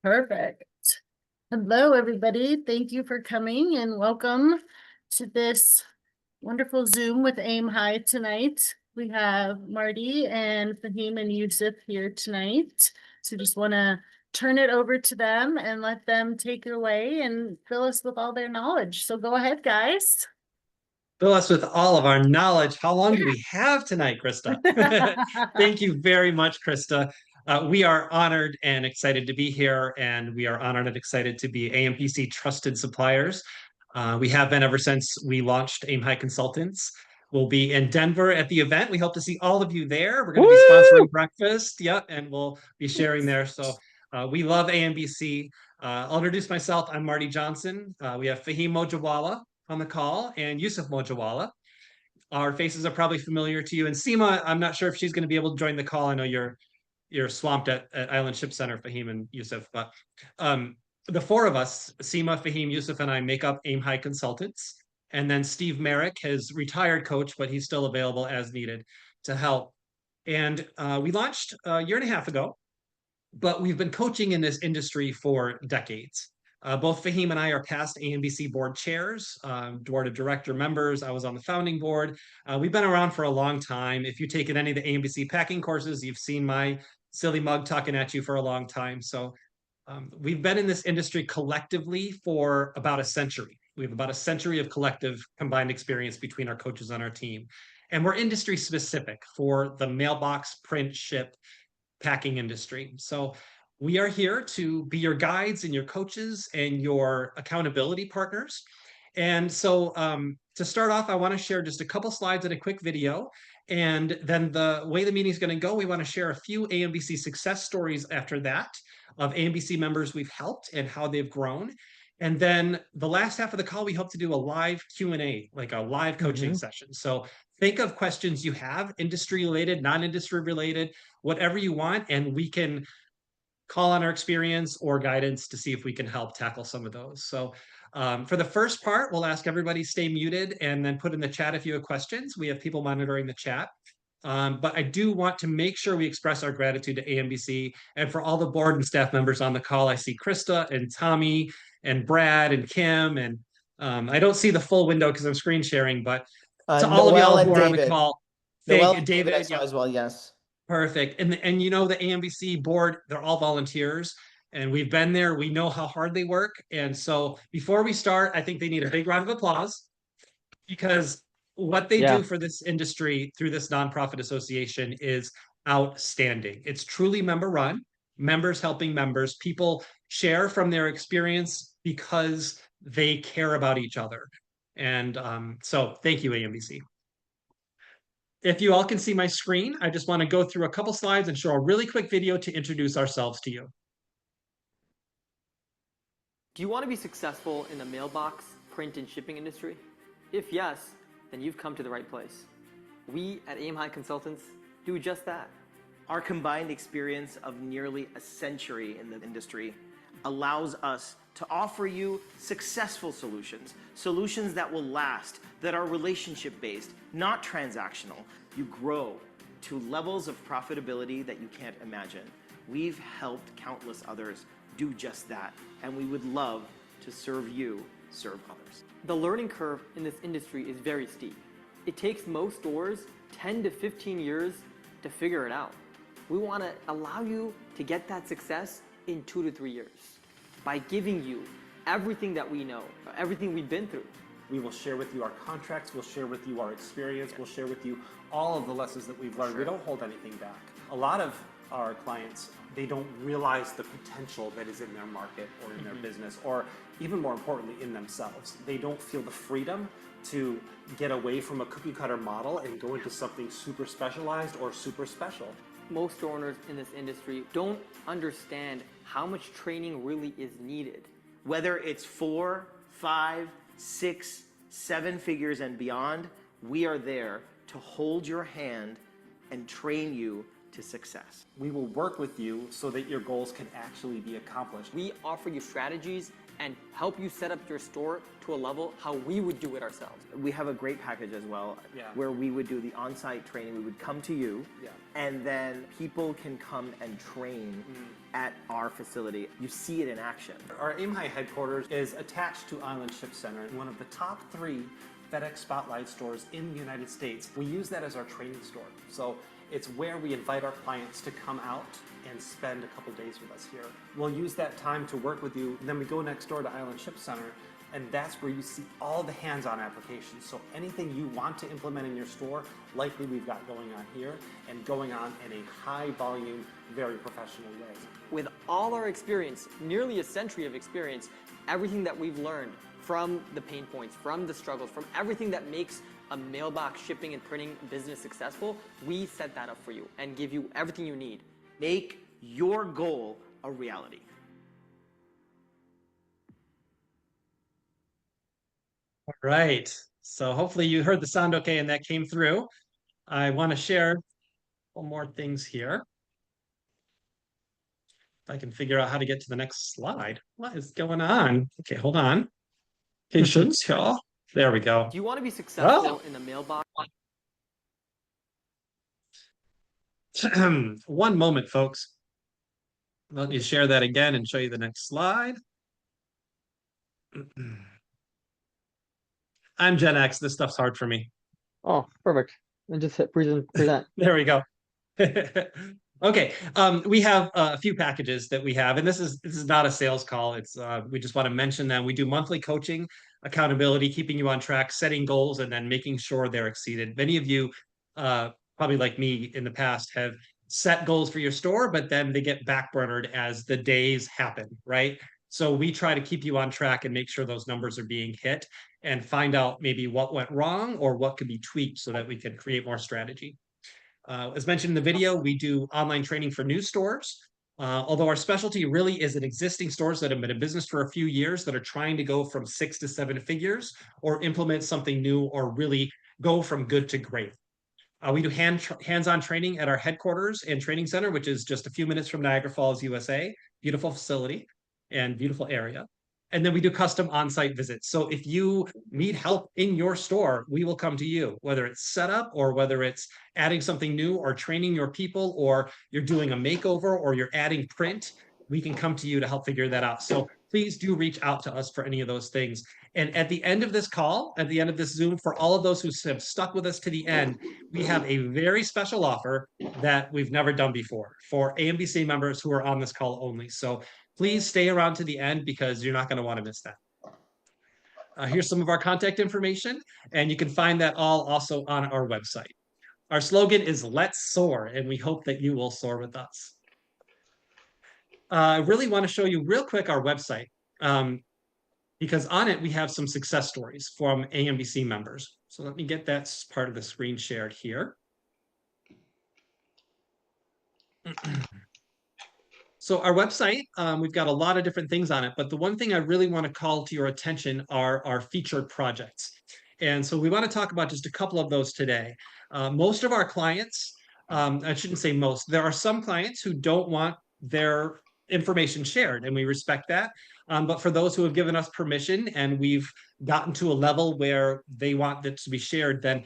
Perfect. Hello, everybody. Thank you for coming and welcome to this wonderful Zoom with AIM High tonight. We have Marty and Fahim and Yusuf here tonight. So just want to turn it over to them and let them take it away and fill us with all their knowledge. So go ahead, guys. Fill us with all of our knowledge. How long do we have tonight, Krista? Thank you very much, Krista. We are honored and excited to be here, and we are honored and excited to be AMBC trusted suppliers. We have been ever since we launched AIM High Consultants. We'll be in Denver at the event. We hope to see all of you there. We're going to be sponsoring breakfast, and we'll be sharing there. So we love AMBC. I'll introduce myself. I'm Marty Johnson. We have Fahim Mojawalla on the call and Yusuf Mojawalla. Our faces are probably familiar to you. And Seema, I'm not sure if she's going to be able to join the call. I know you're swamped at Island Ship Center, Fahim and Yusuf, but the four of us, Seema, Fahim, Yusuf, and I make up AIM High Consultants. And then Steve Merrick has retired coach, but he's still available as needed to help. And we launched a year and a half ago, but we've been coaching in this industry for decades. Both Fahim and I are past AMBC board chairs, board of director members. I was on the founding board. We've been around for a long time. If you've taken any of the AMBC packing courses, you've seen my silly mug talking at you for a long time. So we've been in this industry collectively for about a century. We have about a century of collective combined experience between our coaches on our team. And we're industry specific for the mailbox, print, ship, packing industry. So we are here to be your guides and your coaches and your accountability partners. And so to start off, I want to share just a couple slides and a quick video. And then the way the meeting is going to go, we want to share a few AMBC success stories after that of AMBC members we've helped and how they've grown. And then the last half of the call, we hope to do a live Q&A, like a live coaching session. So think of questions you have, industry related, non-industry related, whatever you want, and we can call on our experience or guidance to see if we can help tackle some of those. So for the first part, we'll ask everybody stay muted and then put in the chat if you have questions. We have people monitoring the chat. But I do want to make sure we express our gratitude to AMBC and for all the board and staff members on the call. I see Krista and Tommy and Brad and Kim, and I don't see the full window because I'm screen sharing, but to all of y'all who are on the call, Noel and David I saw as well, yes. Perfect. And you know, the AMBC board, they're all volunteers and we've been there. We know how hard they work. And so before we start, I think they need a big round of applause because what they do for this industry through this nonprofit association is outstanding. It's truly member run, members helping members, people share from their experience because they care about each other. And so thank you, AMBC. If you all can see my screen, I just want to go through a couple slides and show a really quick video to introduce ourselves to you. Do you want to be successful in the mailbox, print, and shipping industry? If yes, then you've come to the right place. We at AIM High Consultants do just that. Our combined experience of nearly a century in the industry allows us to offer you successful solutions, solutions that will last, that are relationship-based, not transactional. You grow to levels of profitability that you can't imagine. We've helped countless others do just that, and we would love to serve you, serve others. The learning curve in this industry is very steep. It takes most stores 10 to 15 years to figure it out. We want to allow you to get that success in 2 to 3 years by giving you everything that we know, everything we've been through. We will share with you our contracts, we'll share with you our experience, we'll share with you all of the lessons that we've learned. Sure. We don't hold anything back. A lot of our clients, they don't realize the potential that is in their market or in their business, or even more importantly, in themselves. They don't feel the freedom to get away from a cookie cutter model and go into something super specialized or super special. Most owners in this industry don't understand how much training really is needed. Whether it's 4, 5, 6, 7 figures and beyond, we are there to hold your hand and train you to success. We will work with you so that your goals can actually be accomplished. We offer you strategies and help you set up your store to a level how we would do it ourselves. We have a great package as well, where we would do the on-site training. We would come to you, and then people can come and train at our facility. You see it in action. Our AYM High headquarters is attached to Island Ship Center, one of the top 3 FedEx Spotlight stores in the United States. We use that as our training store. So it's where we invite our clients to come out and spend a couple days with us here. We'll use that time to work with you, and then we go next door to Island Ship Center, and that's where you see all the hands-on applications. So anything you want to implement in your store, likely we've got going on here, and going on in a high volume, very professional way. With all our experience, nearly a century of experience, everything that we've learned from the pain points, from the struggles, from everything that makes a mailbox shipping and printing business successful, we set that up for you and give you everything you need. Make your goal a reality. All right. So hopefully you heard the sound okay and that came through. I want to share one more things here. If I can figure out how to get to the next slide. What is going on? Okay, hold on. Patience, y'all. There we go. Do you want to be successful in the mailbox? One moment, folks. Let me share that again and show you the next slide. I'm Gen X. This stuff's hard for me. Oh, perfect. And just hit present. There we go. Okay, we have a few packages that we have, and this is not a sales call. It's we just want to mention that we do monthly coaching, accountability, keeping you on track, setting goals, and then making sure they're exceeded. Many of you, probably like me in the past, have set goals for your store, but then they get backburnered as the days happen, right? So we try to keep you on track and make sure those numbers are being hit, and find out maybe what went wrong or what could be tweaked so that we can create more strategy. As mentioned in the video, we do online training for new stores. Although our specialty really is in existing stores that have been in business for a few years that are trying to go from 6 to 7 figures or implement something new or really go from good to great. We do hands-on training at our headquarters and training center, which is just a few minutes from Niagara Falls, USA. Beautiful facility and beautiful area. And then we do custom on-site visits. So if you need help in your store, we will come to you, whether it's setup or whether it's adding something new or training your people, or you're doing a makeover or you're adding print, we can come to you to help figure that out. So please do reach out to us for any of those things. And at the end of this call, at the end of this Zoom, for all of those who have stuck with us to the end, we have a very special offer that we've never done before for AMBC members who are on this call only. So please stay around to the end because you're not going to want to miss that. Here's some of our contact information, and you can find that all also on our website. Our slogan is "Let's Soar," and we hope that you will soar with us. I really want to show you real quick our website, because on it we have some success stories from AMBC members. So let me get that part of the screen shared here. So our website, we've got a lot of different things on it, but the one thing I really want to call to your attention are our featured projects. And so we want to talk about just a couple of those today. Most of our clients, I shouldn't say most, there are some clients who don't want their information shared, and we respect that. But for those who have given us permission and we've gotten to a level where they want that to be shared, then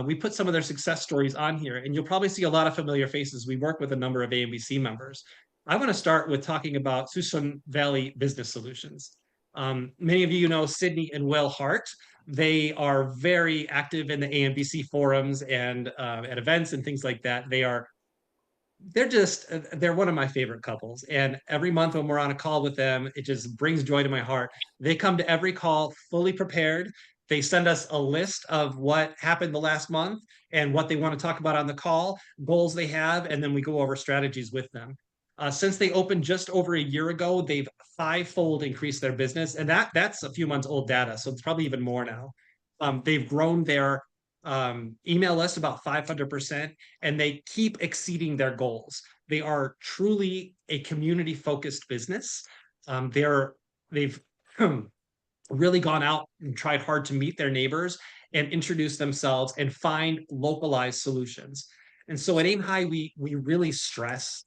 we put some of their success stories on here, and you'll probably see a lot of familiar faces. We work with a number of AMBC members. I want to start with talking about Susun Valley Business Solutions. Many of you know Sydney and Will Hart. They are very active in the AMBC forums and at events and things like that. They're one of my favorite couples. And every month when we're on a call with them, it just brings joy to my heart. They come to every call fully prepared. They send us a list of what happened the last month and what they want to talk about on the call, goals they have, and then we go over strategies with them. Since they opened just over a year ago, they've 5-fold increased their business, and that's a few months old data, so it's probably even more now. They've grown their email list about 500%, and they keep exceeding their goals. They are truly a community-focused business. They've really gone out and tried hard to meet their neighbors and introduce themselves and find localized solutions. And so at AIM High, we really stress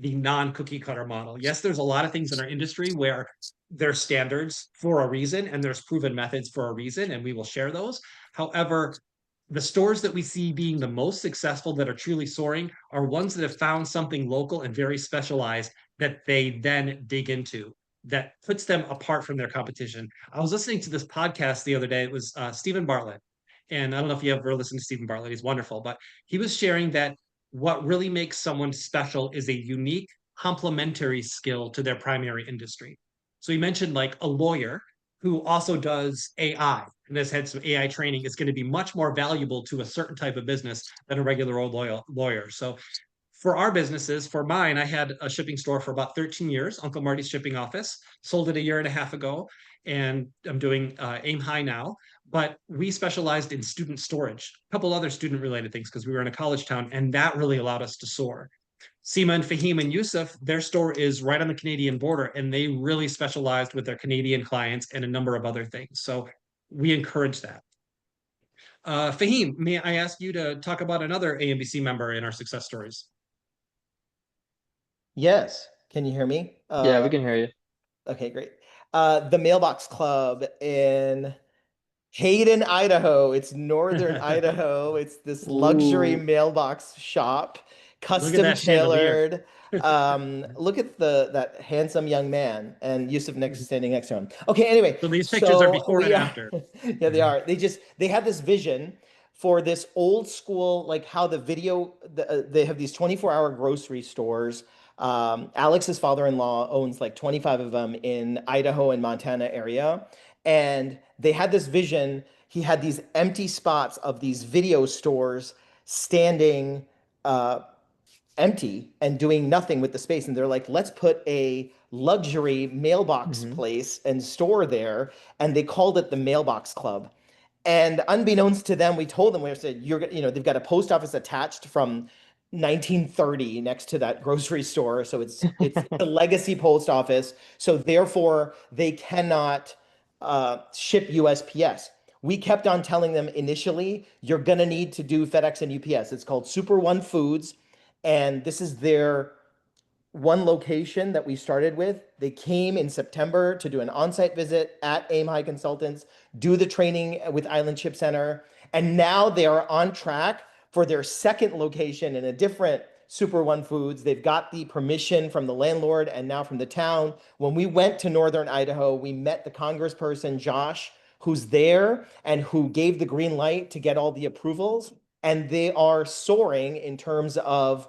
the non-cookie cutter model. Yes, there's a lot of things in our industry where there's standards for a reason and there's proven methods for a reason, and we will share those. However, the stores that we see being the most successful that are truly soaring are ones that have found something local and very specialized that they then dig into that puts them apart from their competition. I was listening to this podcast the other day. It was Stephen Bartlett. And I don't know if you ever listened to Stephen Bartlett. He's wonderful. But he was sharing that what really makes someone special is a unique complementary skill to their primary industry. So he mentioned like a lawyer who also does AI and has had some AI training is going to be much more valuable to a certain type of business than a regular old lawyer. So for our businesses, for mine, I had a shipping store for about 13 years, Uncle Marty's Shipping Office, sold it a year and a half ago, and I'm doing AIM High now. But we specialized in student storage, a couple other student related things because we were in a college town, and that really allowed us to soar. Seema and Fahim and Yusuf, their store is right on the Canadian border, and they really specialized with their Canadian clients and a number of other things. So we encourage that. Fahim, may I ask you to talk about another AMBC member in our success stories? Yes. Can you hear me? Yeah, we can hear you. Okay, great. The Mailbox Club in Hayden, Idaho. It's northern Idaho. It's this luxury Ooh. mailbox shop, Look at custom that chandelier. tailored. Look at that handsome young man and Yusuf standing next to him. Okay, anyway. So these pictures are before and we after. Yeah, they are. They had this vision for this old school, like how they have these 24-hour grocery stores. Alex's father-in-law owns like 25 of them in Idaho and Montana area. And they had this vision. He had these empty spots of these video stores standing empty and doing nothing with the space. And they're like, let's put a luxury mailbox place and store there. And they called it the Mailbox Club. And unbeknownst to them, we told them, we said, they've got a post office attached from 1930 next to that grocery store. So it's a legacy post office. So therefore, they cannot ship USPS. We kept on telling them initially, you're going to need to do FedEx and UPS. It's called Super One Foods. And this is their one location that we started with. They came in September to do an on-site visit at AIM High Consultants, do the training with Island Chip Center, and now they are on track for their second location in a different Super One Foods. They've got the permission from the landlord and now from the town. When we went to northern Idaho, we met the congressperson, Josh, who's there and who gave the green light to get all the approvals. And they are soaring in terms of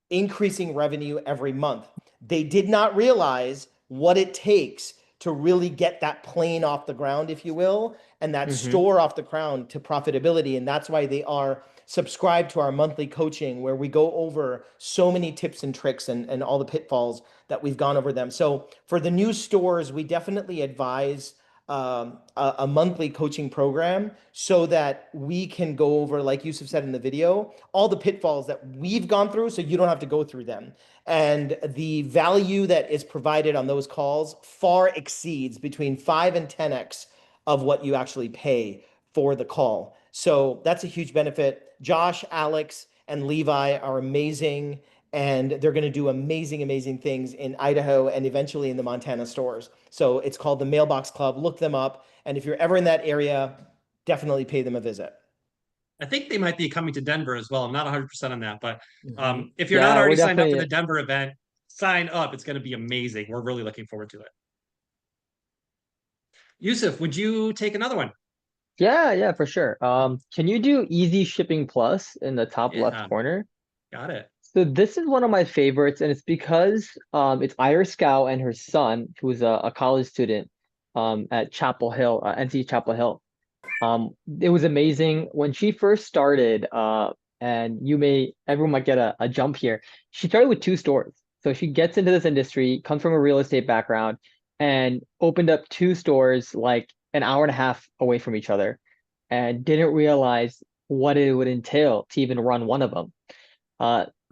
increasing revenue every month. They did not realize what it takes to really get that plane off the ground, if you will, and that store off the ground to profitability. And that's why they are subscribed to our monthly coaching, where we go over so many tips and tricks and all the pitfalls that we've gone over them. So for the new stores, we definitely advise a monthly coaching program so that we can go over, like Yusuf said in the video, all the pitfalls that we've gone through so you don't have to go through them. And the value that is provided on those calls far exceeds between 5 and 10x of what you actually pay for the call. So that's a huge benefit. Josh, Alex, and Levi are amazing, and they're going to do amazing, amazing things in Idaho and eventually in the Montana stores. So it's called the Mailbox Club. Look them up. And if you're ever in that area, definitely pay them a visit. I think they might be coming to Denver as well. I'm not 100% on that, but if you're Yeah, not already we're signed up for definitely- the Denver event, sign up. It's going to be amazing. We're really looking forward to it. Yusuf, would you take another one? Yeah, for sure. Can you do Easy Shipping Plus in the top Yeah. left corner? Got it. So this is one of my favorites, and it's because it's Ira Scow and her son, who's a college student at Chapel Hill, NC Chapel Hill. It was amazing when she first started, and everyone might get a jump here. She started with 2 stores. So she gets into this industry, comes from a real estate background, and opened up 2 stores like an hour and a half away from each other, and didn't realize what it would entail to even run one of them.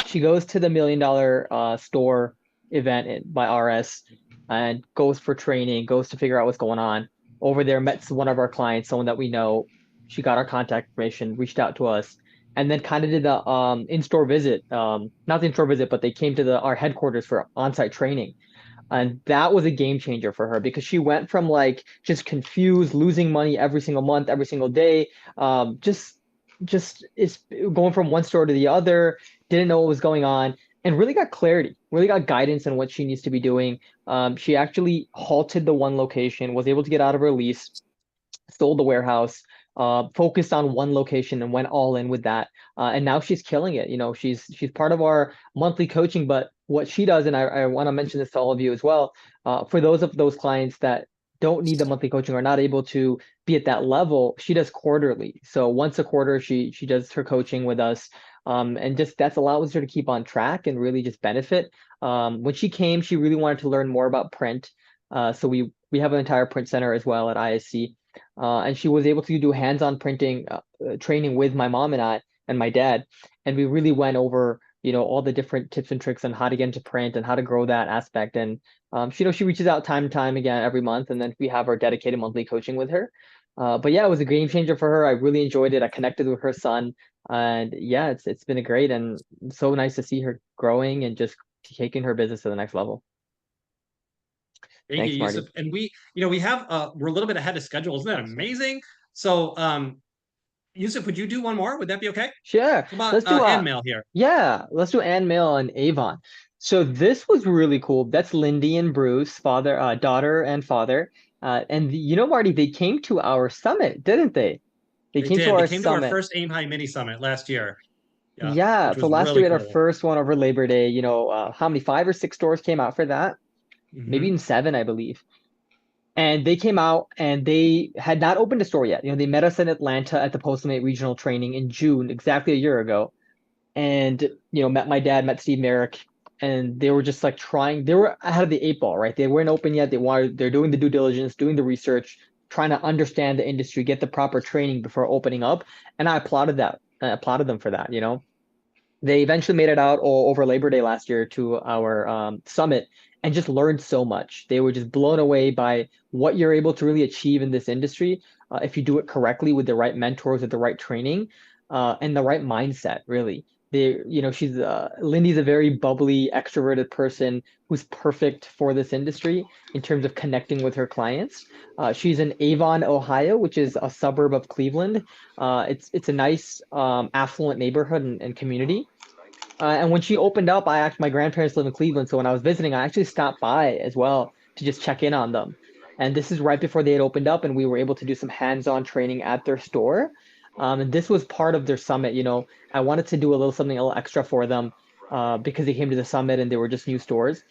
She goes to the $1 Million Store event by RS and goes for training, goes to figure out what's going on. Over there, met one of our clients, someone that we know. She got our contact information, reached out to us, and then kind of did the in-store visit, not the in-store visit, but they came to our headquarters for on-site training. And that was a game changer for her because she went from like just confused, losing money every single month, every single day, just is going from one store to the other, didn't know what was going on, and really got clarity, really got guidance on what she needs to be doing. She actually halted the one location, was able to get out of her lease, sold the warehouse, focused on one location and went all in with that. And now she's killing it. You know, she's part of our monthly coaching, but what she does, and I want to mention this to all of you as well, for those clients that don't need the monthly coaching or not able to be at that level, she does quarterly. So once a quarter, she does her coaching with us. And just that's allows her to keep on track and really just benefit. When she came, she really wanted to learn more about print. So we have an entire print center as well at ISC. And she was able to do hands-on printing training with my mom and I and my dad. And we really went over, you know, all the different tips and tricks on how to get into print and how to grow that aspect. And she, you know, she reaches out time and time again every month, and then we have our dedicated monthly coaching with her. But yeah, it was a game changer for her. I really enjoyed it. I connected with her son, and yeah, it's been a great and so nice to see her growing and just taking her business to the next level. Thank Thanks, you, Marty. Yusuf. And we have we're a little bit ahead of schedule. Isn't that amazing? So Yusuf, would you do one more? Would that be okay? Sure. How about Let's do Ann Mail here? yeah, let's do Ann Mail and Avon. So this was really cool. That's Lindy and Bruce, daughter and father. And you know, Marty, they came to our summit, didn't they? They They came to did. They our came to our summit. first AIM High mini summit last year. Yeah, Yeah. which So was last year really we had our cool. first one over Labor Day. You know, how many, 5 or 6 stores came out for that? Maybe Hmm. even 7, I believe. And they came out and they had not opened a store yet. You know, they met us in Atlanta at the Postmate Regional Training in June, exactly a year ago. And you know, met my dad, met Steve Merrick, and they were just like trying. They were ahead of the 8 ball, right? They weren't open yet. They're doing the due diligence, doing the research, trying to understand the industry, get the proper training before opening up. And I applauded that. I applauded them for that. You know, they eventually made it out over Labor Day last year to our summit and just learned so much. They were just blown away by what you're able to really achieve in this industry if you do it correctly with the right mentors, with the right training, and the right mindset. Really, you know, she's Lindy's a very bubbly, extroverted person who's perfect for this industry in terms of connecting with her clients. She's in Avon, Ohio, which is a suburb of Cleveland. It's a nice, affluent neighborhood and community. And when she opened up, my grandparents live in Cleveland, so when I was visiting, I actually stopped by as well to just check in on them. And this is right before they had opened up, and we were able to do some hands-on training at their store. And this was part of their summit. You know, I wanted to do something a little extra for them because they came to the summit and they were just new stores.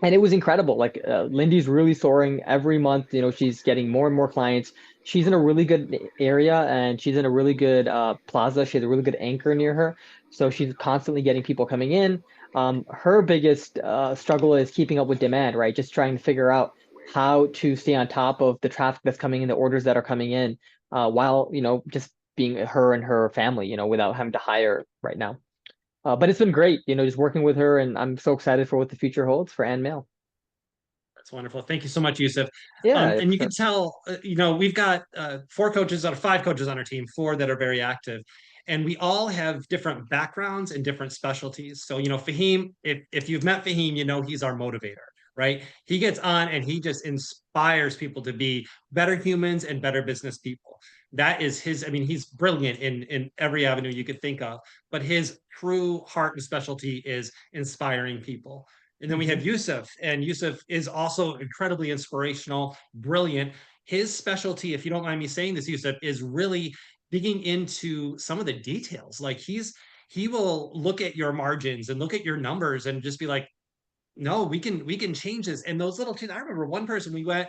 And it was incredible. Like Lindy's really soaring every month. You know, she's getting more and more clients. She's in a really good area and she's in a really good plaza. She has a really good anchor near her, so she's constantly getting people coming in. Her biggest struggle is keeping up with demand, right? Just trying to figure out how to stay on top of the traffic that's coming in, the orders that are coming in, while you know just being her and her family, you know, without having to hire right now. But it's been great, you know, just working with her, and I'm so excited for what the future holds for Ann Mail. That's wonderful. Thank you so much, Yusuf. Yeah, And for you can sure. tell, we've got 4 coaches out of 5 coaches on our team, 4 that are very active. And we all have different backgrounds and different specialties. So, Fahim, if you've met Fahim, you know he's our motivator, right? He gets on and he just inspires people to be better humans and better business people. That is he's brilliant in every avenue you could think of, but his true heart and specialty is inspiring people. And then we have Yusuf, and Yusuf is also incredibly inspirational, brilliant. His specialty, if you don't mind me saying this, Yusuf, is really digging into some of the details. Like he will look at your margins and look at your numbers and just be like, no, we can change this. And those little things, I remember one person we went,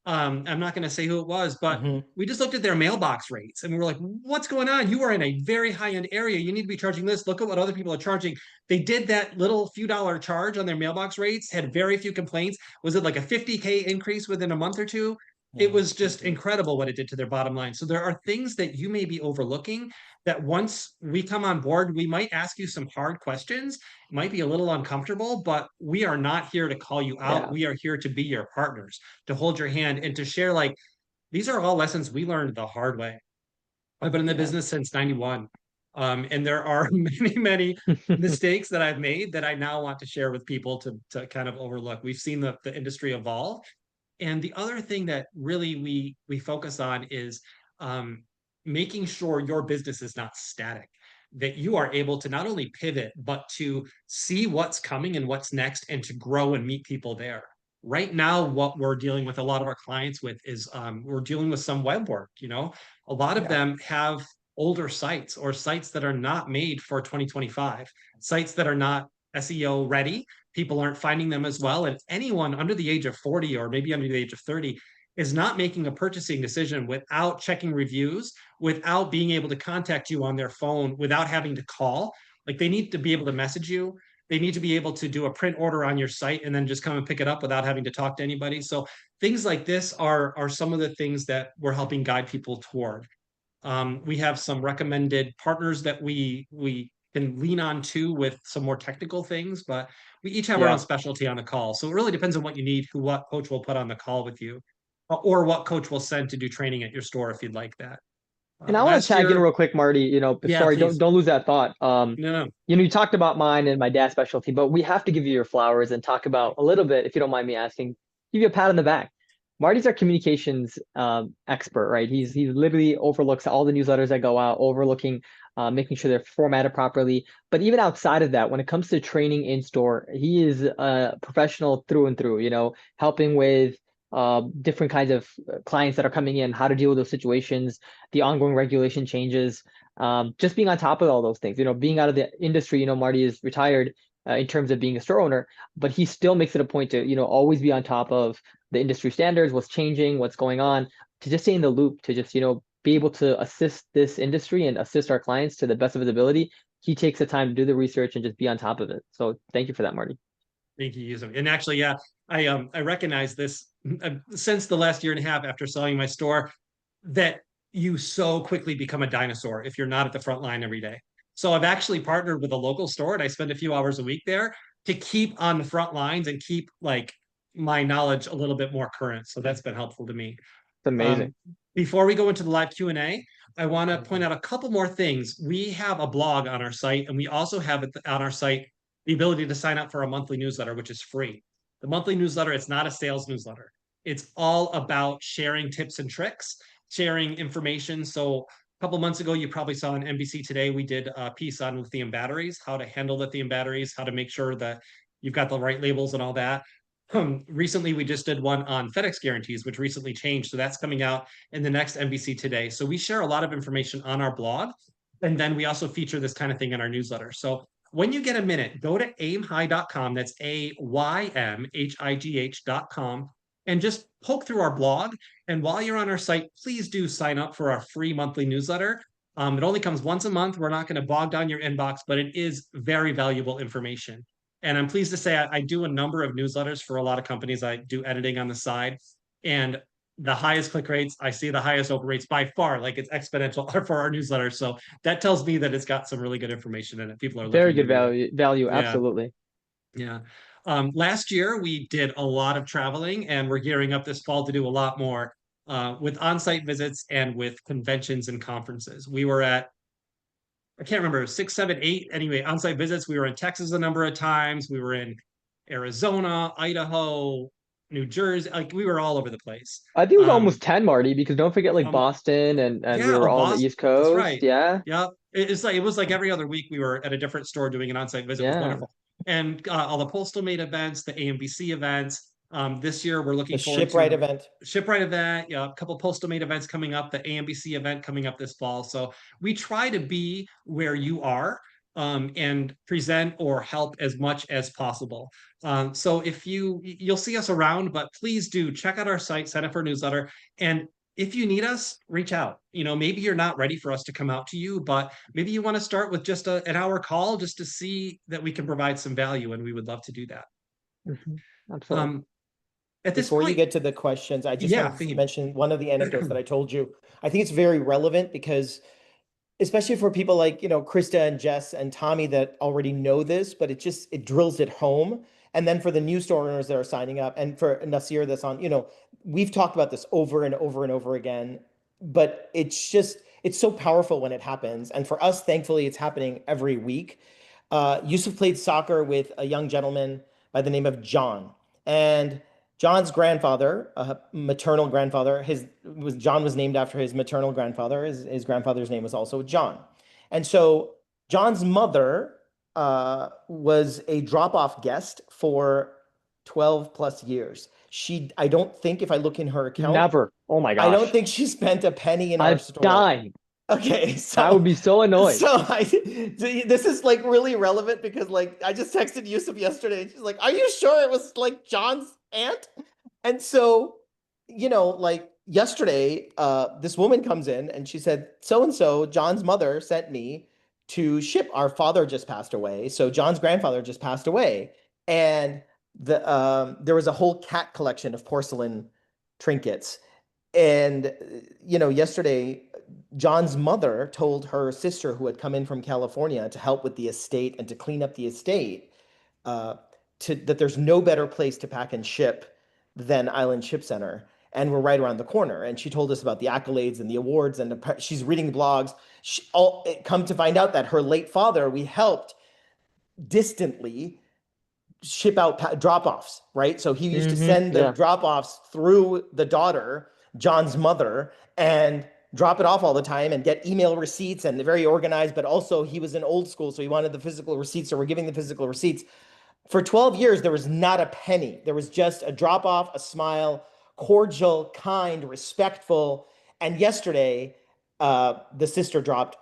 I'm not going to say who it was, but we just looked at their mailbox rates and we were like, what's going on? You are in a very high end area. You need to be charging this. Look at what other people are charging. They did that little few dollar charge on their mailbox rates, had very few complaints. Was it like a 50K increase within a month or two? It was just incredible what it did to their bottom line. So there are things that you may be overlooking that once we come on board, we might ask you some hard questions. It might be a little uncomfortable, but we are not here to call you out. Yeah, We are here to be your partners, to hold your hand and to share, like, these are all lessons we learned the hard way. I've been in the yeah, business since 91. And there are many mistakes that I've made that I now want to share with people to kind of overlook. We've seen the industry evolve. And the other thing that really we focus on is making sure your business is not static, that you are able to not only pivot, but to see what's coming and what's next and to grow and meet people there. Right now, what we're dealing with a lot of our clients with is we're dealing with some web work. A lot of them have older sites or sites that are not made for 2025, sites that are not SEO ready. People aren't finding them as well. And anyone under the age of 40 or maybe under the age of 30 is not making a purchasing decision without checking reviews, without being able to contact you on their phone, without having to call. Like they need to be able to message you. They need to be able to do a print order on your site and then just come and pick it up without having to talk to anybody. So things like this are some of the things that we're helping guide people toward. We have some recommended partners that we can lean on too with some more technical things, but we each have our own specialty on the call. So it really depends on what you need, what coach will put on the call with you, or what coach will send to do training at your store if you'd like that. And I want to tag in real quick, Marty. Sorry, please. don't lose that thought. No. You talked about mine and my dad's specialty, but we have to give you your flowers and talk about a little bit, if you don't mind me asking, give you a pat on the back. Marty's our communications expert, right? He's literally overlooks all the newsletters that go out, overlooking making sure they're formatted properly. But even outside of that, when it comes to training in store, he is a professional through and through, helping with different kinds of clients that are coming in, how to deal with those situations, the ongoing regulation changes, just being on top of all those things, being out of the industry. Marty is retired in terms of being a store owner, but he still makes it a point to, always be on top of the industry standards, what's changing, what's going on, to just stay in the loop, to just, be able to assist this industry and assist our clients to the best of his ability. He takes the time to do the research and just be on top of it. So thank you for that, Marty. Thank you, Yusuf. And actually, yeah, I recognize this since the last year and a half after selling my store, that you so quickly become a dinosaur if you're not at the front line every day. So I've actually partnered with a local store and I spend a few hours a week there to keep on the front lines and keep like my knowledge a little bit more current. So that's been helpful to me. It's amazing. Before we go into the live Q&A, I want to point out a couple more things. We have a blog on our site, and we also have on our site the ability to sign up for a monthly newsletter, which is free. The monthly newsletter, it's not a sales newsletter. It's all about sharing tips and tricks, sharing information. So a couple months ago, you probably saw on AMBC Today, we did a piece on lithium batteries, how to handle lithium batteries, how to make sure that you've got the right labels and all that. Recently, we just did one on FedEx guarantees, which recently changed. So that's coming out in the next AMBC Today. So we share a lot of information on our blog. And then we also feature this kind of thing in our newsletter. So when you get a minute, go to aymhigh.com. That's AYMHIGH.com. And just poke through our blog. And while you're on our site, please do sign up for our free monthly newsletter. It only comes once a month. We're not going to bog down your inbox, but it is very valuable information. And I'm pleased to say I do a number of newsletters for a lot of companies. I do editing on the side, and the highest click rates, I see the highest open rates by far, like it's exponential for our newsletter. So that tells me that it's got some really good information in it. People are very good value. Yeah. Absolutely. Yeah. Last year we did a lot of traveling, and we're gearing up this fall to do a lot more with on-site visits and with conventions and conferences. We were at, I can't remember, 6, 7, 8. Anyway, on-site visits. We were in Texas a number of times. We were in Arizona, Idaho, New Jersey. Like we were all over the place. I think it was almost 10, Marty, because don't forget Boston and yeah, we were all on the East Coast. That's right. Yeah. Yeah. It was like every other week we were at a different store doing an on-site visit. It was wonderful. And all the Postal Mate events, the AMBC events. This year we're looking forward to Shipwright event. Shipwright event, yeah, a couple Postal Mate events coming up, the AMBC event coming up this fall. So we try to be where you are and present or help as much as possible. So if you'll see us around, but please do check out our site, sign up for a newsletter, and if you need us, reach out. Maybe you're not ready for us to come out to you, but maybe you want to start with just an hour call just to see that we can provide some value, and we would love to do that. Absolutely. At this Before point, you get to the questions, I just want to mention one of the anecdotes that I told you. I think it's very relevant because, especially for people like, Krista and Jess and Tommy that already know this, but it drills it home. And then for the new store owners that are signing up, and for Nasir that's on, we've talked about this over and over and over again, but it's it's so powerful when it happens. And for us, thankfully, it's happening every week. Yusuf played soccer with a young gentleman by the name of John. And John's grandfather, maternal grandfather, John was named after his maternal grandfather. His grandfather's name was also John. And so John's mother was a drop-off guest for 12 plus years. I don't think, if I look in her account, Never. Oh my I don't gosh. think she spent a penny in our I'm store. dying. Okay, I would be so annoyed. This is like really relevant because like I just texted Yusuf yesterday and she's like, "Are you sure it was like John's aunt?" And so, like yesterday, this woman comes in and she said, "So and so, John's mother sent me to ship. Our father just passed away, so John's grandfather just passed away, and there was a whole cat collection of porcelain trinkets." And yesterday, John's mother told her sister who had come in from California to help with the estate and to clean up the estate, uh, that there's no better place to pack and ship than Island Ship Center. And we're right around the corner. And she told us about the accolades and the awards, and she's reading blogs. Come to find out that her late father, we helped distantly ship out drop-offs, right? So he used to send the drop-offs through the daughter, John's mother, and drop it off all the time and get email receipts, and very organized, but also he was in old school, so he wanted the physical receipts, so we're giving the physical receipts. For 12 years, there was not a penny. There was just a drop-off, a smile, cordial, kind, respectful. And yesterday, the sister dropped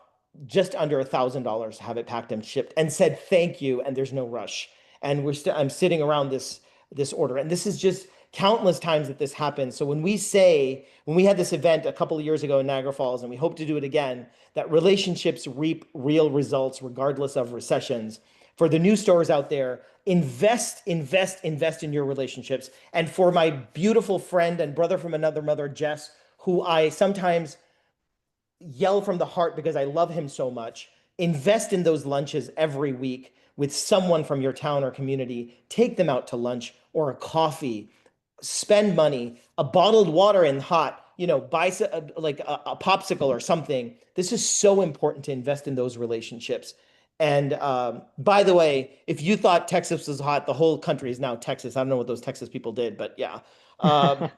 just under $1,000 to have it packed and shipped and said thank you, and there's no rush. And I'm sitting around this order, and this is just countless times that this happens. So when we had this event a couple of years ago in Niagara Falls, and we hope to do it again, that relationships reap real results regardless of recessions. For the new stores out there, invest in your relationships. And for my beautiful friend and brother from another mother, Jess, who I sometimes yell from the heart because I love him so much, invest in those lunches every week with someone from your town or community. Take them out to lunch or a coffee. Spend money, a bottled water in hot, buy a popsicle or something. This is so important to invest in those relationships. And by the way, if you thought Texas was hot, the whole country is now Texas. I don't know what those Texas people did, but yeah.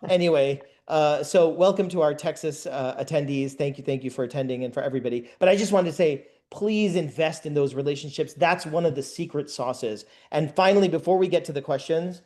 Anyway, so welcome to our Texas attendees. Thank you for attending, and for everybody. But I just wanted to say, please invest in those relationships. That's one of the secret sauces. And finally, before we get to the questions,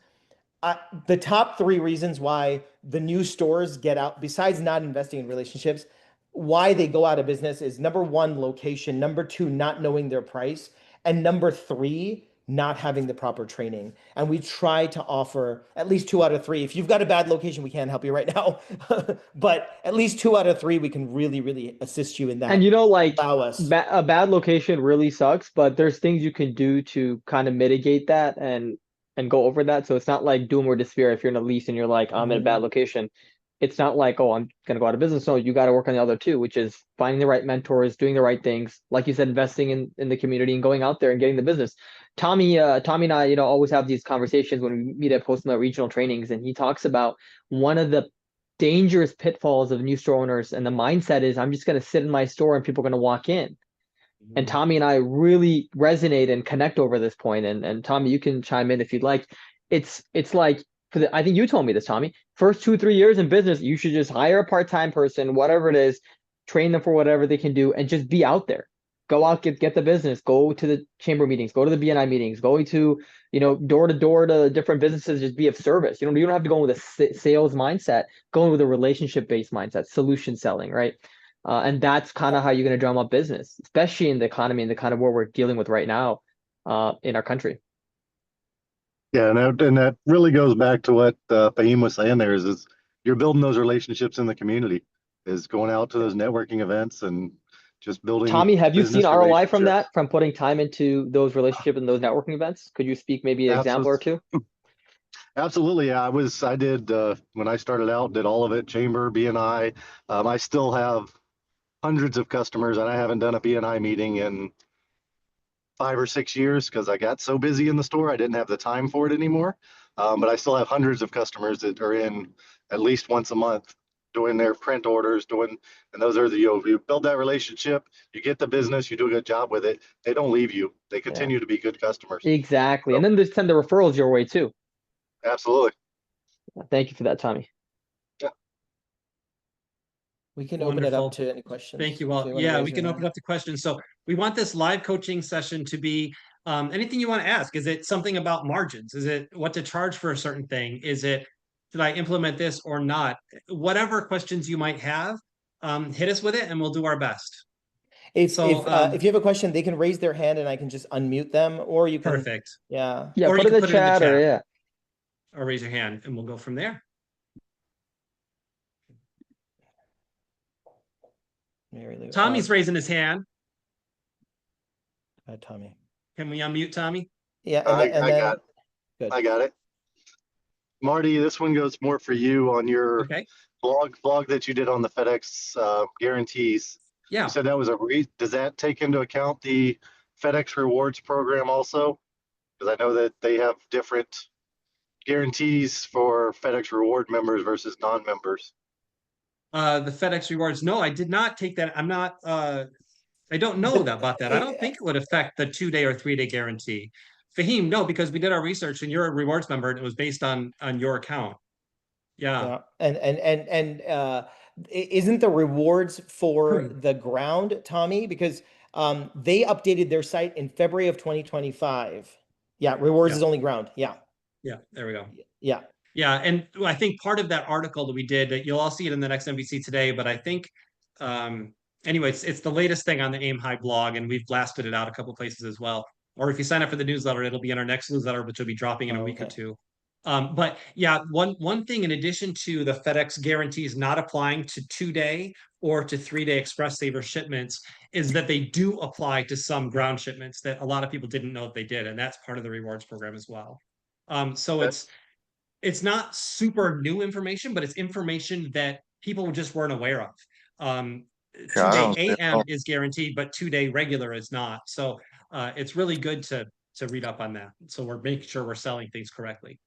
the top 3 reasons why the new stores get out, besides not investing in relationships, why they go out of business is: number 1, location; number 2, not knowing their price; and number 3, not having the proper training. And we try to offer at least 2 out of 3. If you've got a bad location, we can't help you right now, but at least 2 out of 3, we can really assist you in that. And allow us. a bad location really sucks, but there's things you can do to kind of mitigate that and go over that. So it's not like doom or despair if you're in a lease and you're like, I'm in a bad location. It's not like, oh, I'm going to go out of business. No, you got to work on the other 2, which is finding the right mentors, doing the right things. Like you said, investing in the community and going out there and getting the business. Tommy and I, always have these conversations when we meet at post-nut regional trainings. And he talks about one of the dangerous pitfalls of new store owners. And the mindset is, I'm just going to sit in my store and people are going to walk in. And Tommy and I really resonate and connect over this point. And Tommy, you can chime in if you'd like. It's like, I think you told me this, Tommy, first 2-3 years in business, you should just hire a part-time person, whatever it is, train them for whatever they can do, and just be out there. Go out, get the business, go to the chamber meetings, go to the BNI meetings, go to, door to door to different businesses, just be of service. You don't have to go with a sales mindset, go with a relationship-based mindset, solution selling, right? And that's kind of how you're going to drum up business, especially in the economy and the kind of what we're dealing with right now in our country. Yeah, and that really goes back to what Fahim was saying there is you're building those relationships in the community, is going out to those networking events and just building. Tommy, have you seen business ROI from that, from putting time into those relationships and those networking events? Could you speak maybe an example or 2? Absolutely. Yeah, I did, when I started out, did all of it, chamber, BNI. I still have hundreds of customers, and I haven't done a BNI meeting in 5 or 6 years because I got so busy in the store, I didn't have the time for it anymore. But I still have hundreds of customers that are in at least once a month doing their print orders, and those are you build that relationship, you get the business, you do a good job with it. They don't leave you. They continue to be good customers. Exactly. So, And then they send the referrals your way too. absolutely. Thank you for that, Tommy. Yeah. We can open it Wonderful. up to any questions. Thank you if all. you wanna Yeah, raise we your can hand. open up to questions. So we want this live coaching session to be anything you want to ask. Is it something about margins? Is it what to charge for a certain thing? Is it should I implement this or not? Whatever questions you might have, hit us with it and we'll do our best. If you have a question, they can raise their hand and I can just unmute them, or you can. Perfect. Yeah. Yeah, Or put you in can the put it in the chat or chat. yeah. Or raise your hand and we'll go from there. Mary Lou. Tommy's raising his hand. Tommy. Can we unmute Tommy? Yeah, I then got good. I got it. Marty, this one goes more for you on your Okay. blog that you did on the FedEx guarantees. Yeah. You said that was does that take into account the FedEx rewards program also? Because I know that they have different guarantees for FedEx reward members versus non-members. The FedEx rewards. No, I did not take that. I'm not I don't know about that. I don't think it would affect the 2-day or 3-day guarantee. Fahim, no, because we did our research and you're a rewards member and it was based on your account. Yeah. And isn't the rewards for the ground, Tommy? Because they updated their site in February of 2025. Yeah, rewards is only ground. Yeah. Yeah, there we go. Yeah. Yeah, and I think part of that article that we did, you'll all see it in the next AMBC today, but I think anyway, it's the latest thing on the AIM High blog, and we've blasted it out a couple places as well. Or if you sign up for the newsletter, it'll be in our next newsletter, which will be dropping in a week or two. But yeah, one thing in addition to the FedEx guarantees not applying to 2-day or to 3-day express saver shipments is that they do apply to some ground shipments that a lot of people didn't know that they did, and that's part of the rewards program as well. So it's not super new information, but it's information that people just weren't aware of. 2-day AM is guaranteed, but 2-day regular is not. So it's really good to read up on that. So we're making sure we're selling things correctly.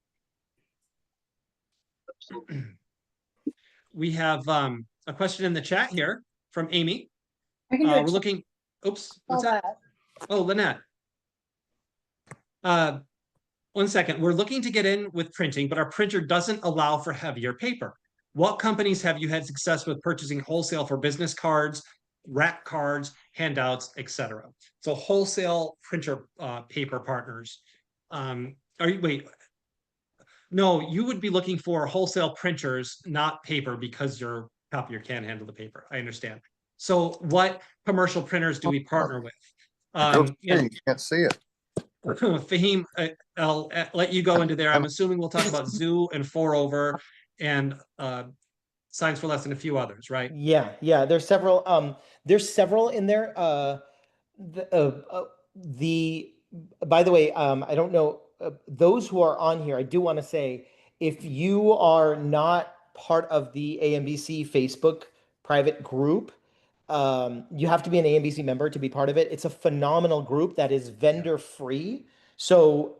We have a question in the chat here from Amy. We're looking. Oops, what's that? Oh, Lynette. 1 second. We're looking to get in with printing, but our printer doesn't allow for heavier paper. What companies have you had success with purchasing wholesale for business cards, wrap cards, handouts, etc.? So wholesale printer paper partners. No, you would be looking for wholesale printers, not paper, because your copier can't handle the paper. I understand. So what commercial printers do we partner with? You can't see it. Fahim, I'll let you go into there. I'm assuming we'll talk about Zoo and 4over and Signs for Less and a few others, right? Yeah. There's several in there. By the way, I don't know those who are on here. I do want to say, if you are not part of the AMBC Facebook private group, you have to be an AMBC member to be part of it. It's a phenomenal group that is vendor free. So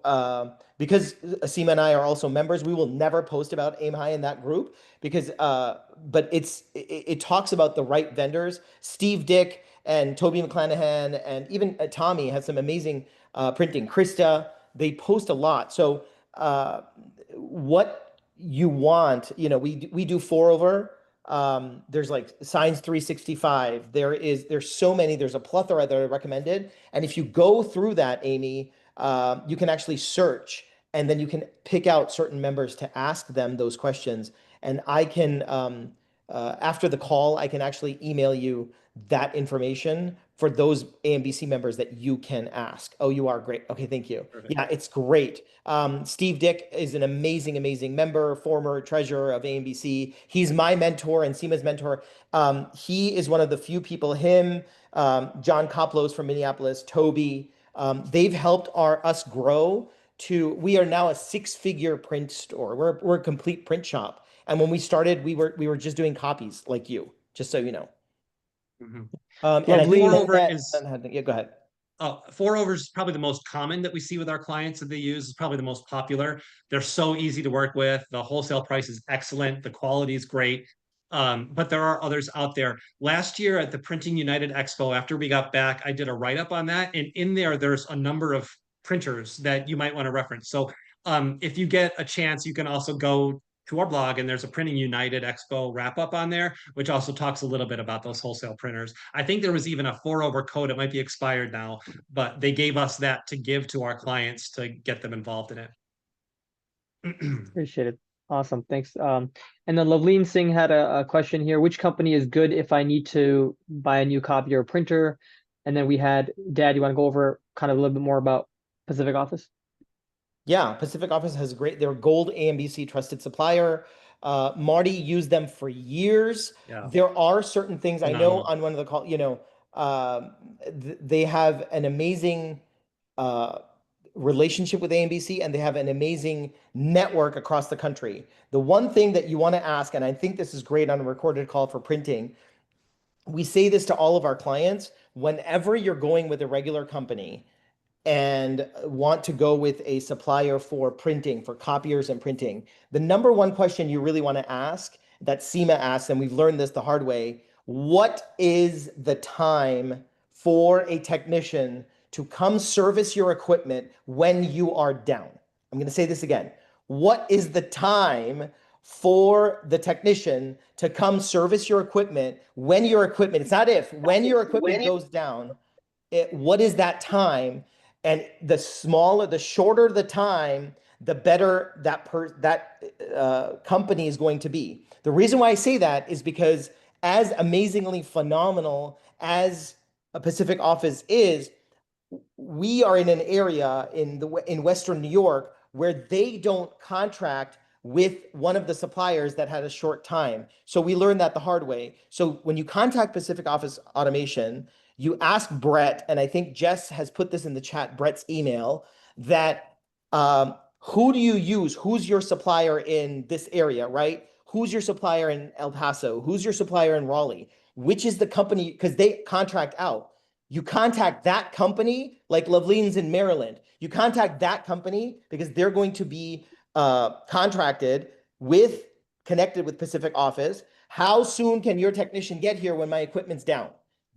because Asima and I are also members, we will never post about AIM High in that group because but it talks about the right vendors. Steve Dick and Toby McClanahan and even Tommy has some amazing printing. Krista, they post a lot. So what you want, we do 4over. There's like Signs 365. There's so many. There's a plethora that are recommended. And if you go through that, Amy, you can actually search, and then you can pick out certain members to ask them those questions. And I can, after the call, I can actually email you that information for those AMBC members that you can ask. Oh, you are great. Okay, thank you. Perfect. Yeah, it's great. Steve Dick is an amazing member, former treasurer of AMBC. He's my mentor and Seema's mentor. He is one of the few people, him, John Koplos from Minneapolis, Toby, they've helped us grow to, we are now a 6-figure print store. We're a complete print shop. And when we started, we were just doing copies like you, just so you know. Mm-hmm. And I think 4over is yeah, go ahead. 4over is probably the most common that we see with our clients that they use. Is probably the most popular. They're so easy to work with. The wholesale price is excellent. The quality is great. but there are others out there. Last year at the Printing United Expo, after we got back, I did a write-up on that, and in there's a number of printers that you might want to reference. So if you get a chance, you can also go to our blog, and there's a Printing United Expo wrap-up on there, which also talks a little bit about those wholesale printers. I think there was even a 4-over code. It might be expired now, but they gave us that to give to our clients to get them involved in it. Appreciate it. Awesome. Thanks. And then Lavleen Singh had a question here. Which company is good if I need to buy a new copier or printer? And then we had, Dad, you want to go over kind of a little bit more about Pacific Office? Yeah, Pacific Office has they're gold AMBC trusted supplier. Marty used them for years. Yeah. There are certain things I know on one of the call, they have an amazing relationship with AMBC, and they have an amazing network across the country. The one thing that you want to ask, and I think this is great on a recorded call for printing, we say this to all of our clients: whenever you're going with a regular company and want to go with a supplier for printing, for copiers and printing, the number one question you really want to ask, that SEMA asks, and we've learned this the hard way: what is the time for a technician to come service your equipment when you are down? I'm going to say this again. What is the time for the technician to come service your equipment when your equipment, it's not if, when your equipment goes down, what is that time? And the shorter the time, the better that company is going to be. The reason why I say that is because as amazingly phenomenal as a Pacific Office is, we are in an area in Western New York where they don't contract with one of the suppliers that had a short time. So we learned that the hard way. So when you contact Pacific Office Automation, you ask Brett, and I think Jess has put this in the chat, Brett's email, that who do you use? Who's your supplier in this area, right? Who's your supplier in El Paso? Who's your supplier in Raleigh? Which is the company, because they contract out. You contact that company, like Loveleen's in Maryland. You contact that company because they're going to be connected with Pacific Office. How soon can your technician get here when my equipment's down?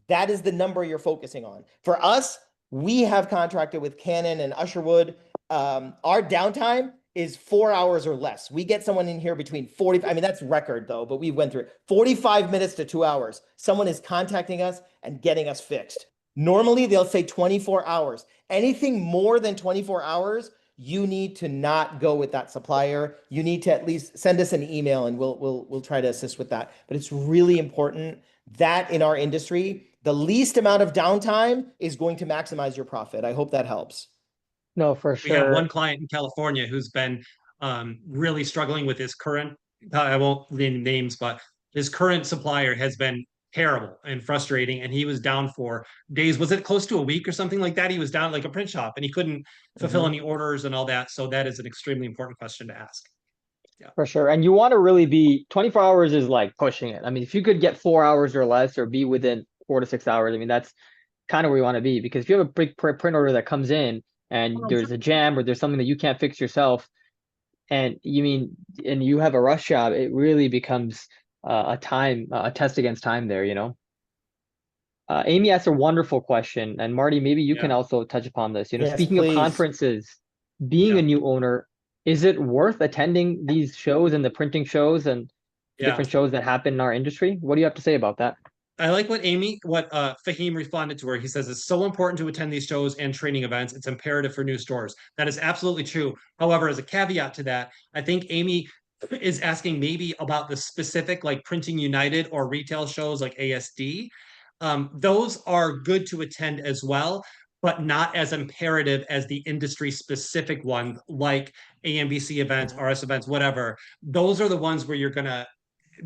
That is the number you're focusing on. For us, we have contracted with Canon and Usherwood. Our downtime is 4 hours or less. We get someone in here between 40, I mean, that's record though, but we went through it. 45 minutes to 2 hours. Someone is contacting us and getting us fixed. Normally they'll say 24 hours. Anything more than 24 hours, you need to not go with that supplier. You need to at least send us an email and we'll try to assist with that. But it's really important that in our industry, the least amount of downtime is going to maximize your profit. I hope that helps. No, for We have sure. one client in California who's been really struggling with his current, I won't name names, but his current supplier has been terrible and frustrating. And he was down for days. Was it close to a week or something like that? He was down like a print shop and he couldn't fulfill any orders and all that. So that is an extremely important question to ask. Yeah. For sure. And you want to really be 24 hours is like pushing it. I mean, if you could get 4 hours or less or be within 4 to 6 hours, I mean, that's kind of where you want to be, because if you have a big print order that comes in and there's a jam or there's something that you can't fix yourself, and you have a rush job, it really becomes a test against time there, you know. Amy asked a wonderful question, and Marty, maybe you can also touch upon this. You know, Yes, speaking please. of conferences, being a new owner, is it worth attending these shows and the printing shows and different shows that happen in our industry? What do you have to say about that? I like what Fahim responded to her. He says it's so important to attend these shows and training events. It's imperative for new stores. That is absolutely true. However, as a caveat to that, I think Amy is asking maybe about the specific like Printing United or retail shows like ASD. Those are good to attend as well, but not as imperative as the industry specific one like AMBC events, RS events, whatever. Those are the ones where you're going to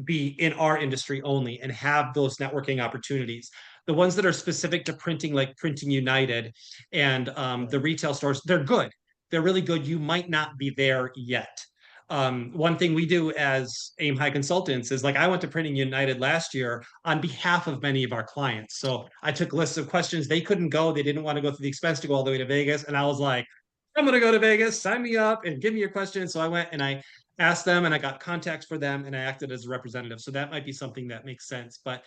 be in our industry only and have those networking opportunities. The ones that are specific to printing, like Printing United and the retail stores, they're good. They're really good. You might not be there yet. One thing we do as AYM High consultants is like I went to Printing United last year on behalf of many of our clients. So I took lists of questions. They couldn't go. They didn't want to go through the expense to go all the way to Vegas. And I was like, I'm going to go to Vegas, sign me up and give me your questions. So I went and I asked them and I got contacts for them and I acted as a representative. So that might be something that makes sense. But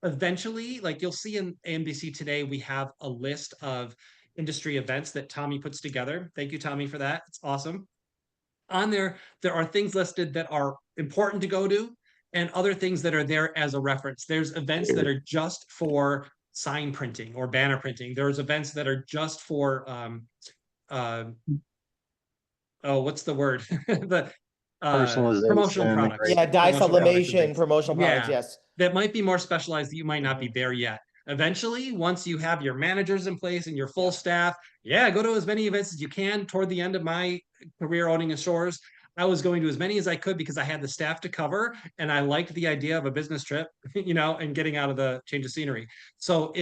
eventually, like you'll see in AMBC today, we have a list of industry events that Tommy puts together. Thank you, Tommy, for that. It's awesome. On there are things listed that are important to go to and other things that are there as a reference. There's events that are just for sign printing or banner printing. There's events that are just for what's the word? The promotional Personalization, products. Yeah, dye Promotional products and sublimation, things. promotional products, Yeah. yes. That might be more specialized that you might not be there yet. Eventually, once you have your managers in place and your full staff, go to as many events as you can. Toward the end of my career owning stores, I was going to as many as I could because I had the staff to cover and I liked the idea of a business trip, and getting out of the change of scenery. So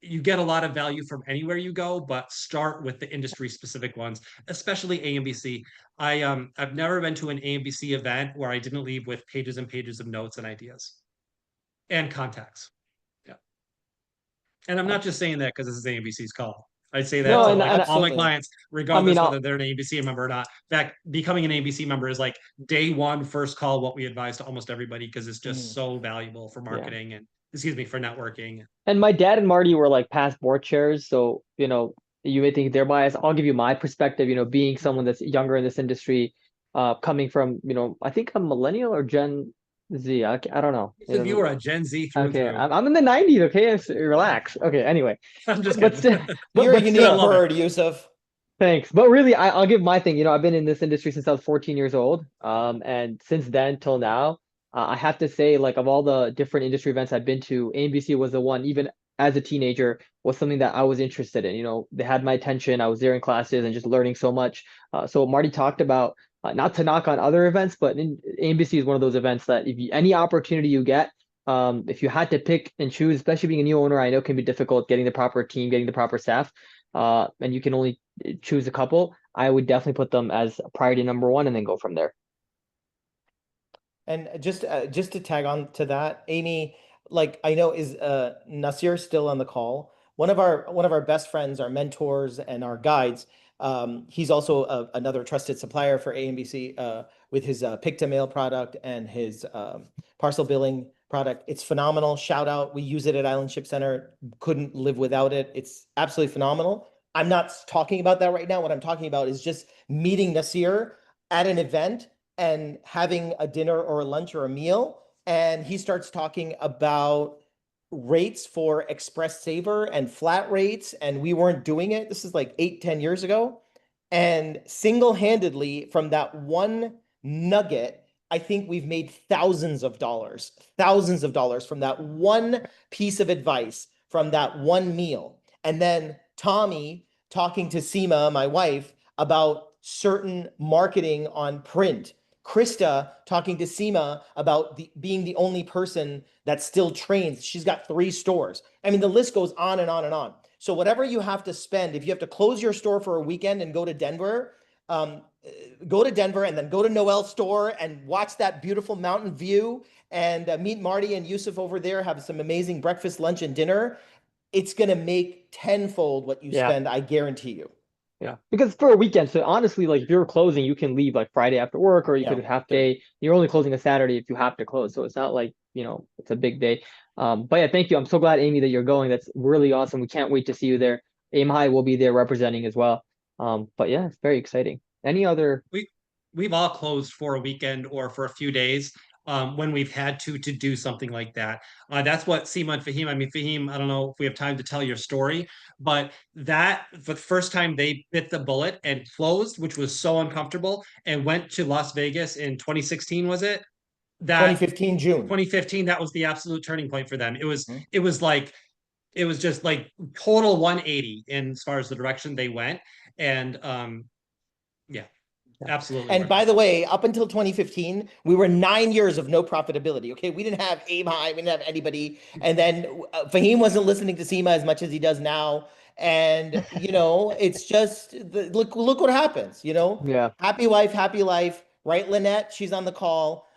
you get a lot of value from anywhere you go, but start with the industry specific ones, especially AMBC. I've never been to an AMBC event where I didn't leave with pages and pages of notes and ideas and contacts. Yeah. And I'm not just saying that because this is AMBC's call. I say that No, to and like and all my Absolutely. clients, regardless I'll whether they're an AMBC member or not. In fact, becoming an AMBC member is like day one, first call, what we advise to almost everybody because it's just so valuable for marketing and for networking. And my dad and Marty were like past board chairs, so you may think they're biased. I'll give you my perspective. Being someone that's younger in this industry, coming from I think I'm millennial or Gen Z. I don't know. So you are a Gen Z through and Okay, through. I'm in the '90s. Okay, relax. Okay, anyway, I'm just but kidding. still, You're a but unique still, bird, Yusuf. thanks. But really, I'll give my thing. I've been in this industry since I was 14 years old. And since then till now, I have to say, like, of all the different industry events I've been to, AMBC was the one, even as a teenager, was something that I was interested in. They had my attention. I was there in classes and just learning so much. So what Marty talked about, not to knock on other events, but AMBC is one of those events that any opportunity you get, if you had to pick and choose, especially being a new owner, I know it can be difficult getting the proper team, getting the proper staff, and you can only choose a couple. I would definitely put them as priority number one and then go from there. And just to tag on to that, Amy, like I know is Nasir still on the call? One of our best friends, our mentors, and our guides. He's also another trusted supplier for AMBC with his pick to mail product and his parcel billing product. It's phenomenal. Shout out. We use it at Island Ship Center. Couldn't live without it. It's absolutely phenomenal. I'm not talking about that right now. What I'm talking about is just meeting Nasir at an event and having a dinner or a lunch or a meal. And he starts talking about rates for Express Saver and flat rates. And we weren't doing it. This is like 8-10 years ago. And single-handedly from that one nugget, I think we've made thousands of dollars from that one piece of advice, from that one meal. And then Tommy talking to Seema, my wife, about certain marketing on print. Krista talking to Seema about being the only person that still trains. She's got 3 stores. I mean, the list goes on and on and on. So whatever you have to spend, if you have to close your store for a weekend and go to Denver and then go to Noel's store and watch that beautiful mountain view and meet Marty and Yusuf over there, have some amazing breakfast, lunch, and dinner. It's going to make tenfold what you spend, I guarantee you. Yeah, because for a weekend, so honestly, like if you're closing, you can leave like Friday after work, or you could half day. You're only closing a Saturday if you have to close, so it's not like it's a big day. But yeah, thank you. I'm so glad, Amy, that you're going. That's really awesome. We can't wait to see you there. AYM High will be there representing as well. But yeah, it's very exciting. Any other? We've all closed for a weekend or for a few days. When we've had to do something like that. That's what Seema and Fahim, Fahim, I don't know if we have time to tell your story, but that the first time they bit the bullet and closed, which was so uncomfortable, and went to Las Vegas in 2016, was it? That 2015 June. 2015, that was the absolute turning point for them. It was just like total 180 in as far as the direction they went. And absolutely. And by the way, up until 2015, we were 9 years of no profitability. Okay, we didn't have AYM High, we didn't have anybody. And then Fahim wasn't listening to Seema as much as he does now. And it's just look what happens. Yeah. Happy wife, happy life, right? Lynette, she's on the call.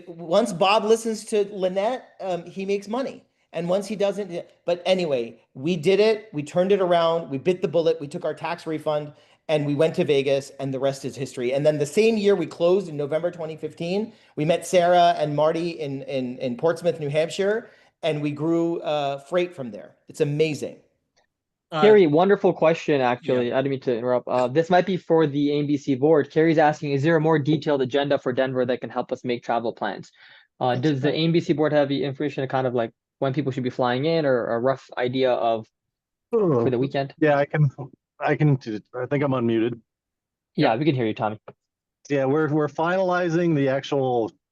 Once Bob listens to Lynette, he makes money. And once he doesn't, but anyway, we did it. We turned it around. We bit the bullet. We took our tax refund. and we went to Vegas, and the rest is history. And then the same year we closed in November 2015, we met Sarah and Marty in Portsmouth, New Hampshire, and we grew freight from there. It's amazing. Carrie, wonderful question, yeah. actually. I didn't mean to interrupt. This might be for the AMBC board. Carrie's asking, is there a more detailed agenda for Denver that can help us make travel plans? Does the AMBC board have the information to kind of like when people should be flying in, or a rough idea of for the weekend? Yeah, I think I'm unmuted. Yeah, we can hear you, Tommy. Yeah, we're finalizing